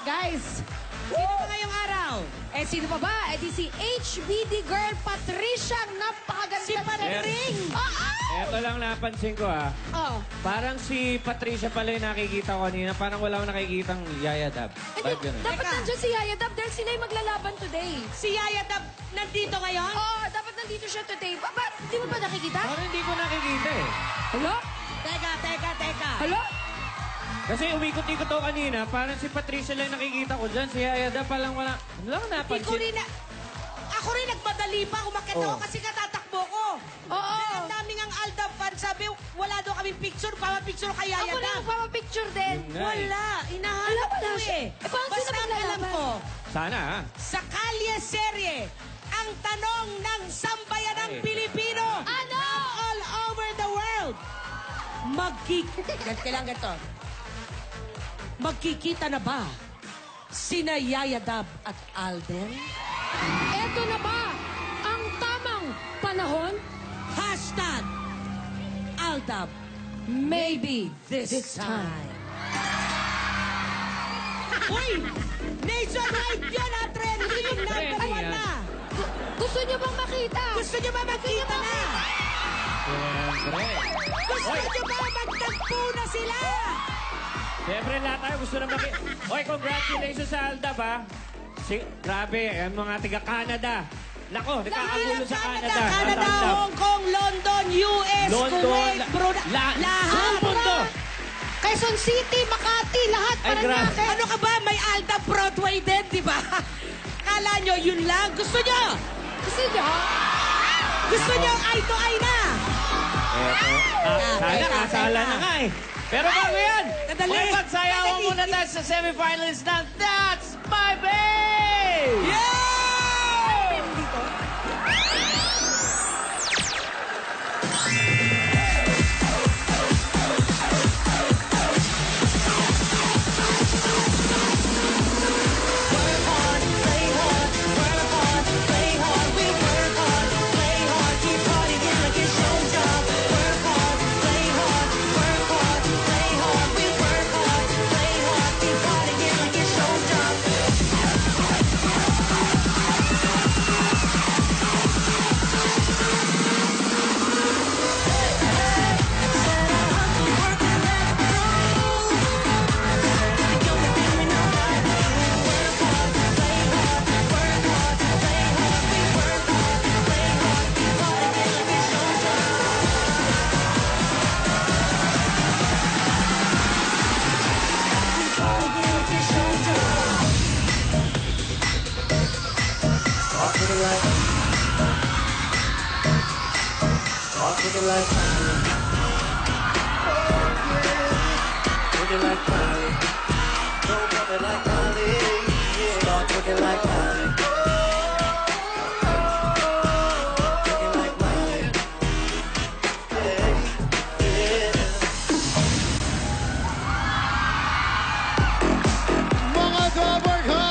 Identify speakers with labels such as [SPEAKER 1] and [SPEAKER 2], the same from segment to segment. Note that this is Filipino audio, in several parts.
[SPEAKER 1] Guys, sino ba ngayong araw? Sino pa ba? Di si HBD girl Patricia. Napakaganda
[SPEAKER 2] Si Patring!
[SPEAKER 3] Eto lang napansin ko
[SPEAKER 1] Oh.
[SPEAKER 3] Parang si Patricia pala yung nakikita ko kanina. Parang wala akong nakikitang Yaya Dab. Bakit ganun?
[SPEAKER 2] Dapat
[SPEAKER 1] Teka.
[SPEAKER 2] nandiyan si Yaya Dab dahil sila yung maglalaban today.
[SPEAKER 1] Si Yaya Dab nandito ngayon?
[SPEAKER 2] Oo, dapat nandito siya today. Ba't di mo ba nakikita?
[SPEAKER 3] Parang hindi ko nakikita eh.
[SPEAKER 2] Hello?
[SPEAKER 1] Teka.
[SPEAKER 2] Hello?
[SPEAKER 3] Kasi umikot-ikot ako kanina. Parang si Patricia lang nakikita ko dyan. Si Yaya Dab palang wala. Wala ko napansin.
[SPEAKER 1] Ako rin nagmadali pa. Umakit ako kasi katatakbo ko.
[SPEAKER 2] Oo.
[SPEAKER 1] Ang daming ang Aldab fan. Sabi, wala daw kami picture. Picture kay Yaya
[SPEAKER 2] Ako rin
[SPEAKER 1] Dab.
[SPEAKER 2] magpapapicture din.
[SPEAKER 3] Yun nga eh.
[SPEAKER 1] Wala. Inahanap
[SPEAKER 2] Wala
[SPEAKER 1] ko
[SPEAKER 2] siya.
[SPEAKER 1] eh.
[SPEAKER 2] Paano
[SPEAKER 1] Basta
[SPEAKER 2] sila
[SPEAKER 1] ang alam
[SPEAKER 2] maglalaban?
[SPEAKER 1] ko,
[SPEAKER 3] Sana
[SPEAKER 1] sa Kalye Serye, ang tanong ng sambayanang
[SPEAKER 3] Ay.
[SPEAKER 1] Pilipino
[SPEAKER 2] Ano?
[SPEAKER 1] all over the world. Ganito. Magkikita na ba sina Yaya Dab at Alden?
[SPEAKER 2] Eto na ba ang tamang panahon?
[SPEAKER 1] Hashtag Aldab. Maybe this time. Uy! Nationwide yun ha, trending number
[SPEAKER 3] Trending
[SPEAKER 1] one
[SPEAKER 3] yan.
[SPEAKER 1] na.
[SPEAKER 2] Gusto niyo bang makita?
[SPEAKER 1] Gusto niyo ba magkita na?
[SPEAKER 3] Siyempre.
[SPEAKER 1] Gusto niyo ba magtagpo na sila?
[SPEAKER 3] Siyempre lahat tayo gusto na makita. Oy, congratulations sa Aldab grabe, ang mga taga-Canada. Nako, nagkakagulo sa Canada.
[SPEAKER 1] Canada, Hong Kong, London, US, Kuwait, Brunei. Lahat.
[SPEAKER 3] Buong mundo.
[SPEAKER 1] Quezon City, Makati, lahat
[SPEAKER 3] Ay,
[SPEAKER 1] para
[SPEAKER 3] grabe.
[SPEAKER 1] natin. Ano ka ba? May Aldab Broadway din, di ba? Kala nyo, yun lang. Gusto nyo?
[SPEAKER 2] Gusto niyo?
[SPEAKER 1] Gusto nyo eye to eye na?
[SPEAKER 3] Sana kasala na nga eh. Pero bago yan,
[SPEAKER 1] Nadali.
[SPEAKER 3] okay, magsayawan
[SPEAKER 1] Nadali.
[SPEAKER 3] muna tayo sa semifinalist ng That's My Babe!
[SPEAKER 1] Yeah!
[SPEAKER 4] Mga Gobergods!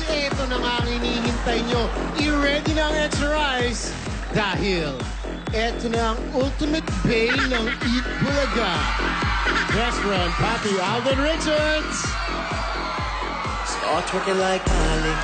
[SPEAKER 4] Ito na nga ang hinihintay nyo. I-ready na ang extra rice dahil ito na ang ultimate bay ng Eat Bulaga. Restaurant Papi Alvin Richards.
[SPEAKER 5] Start twerking like Miley.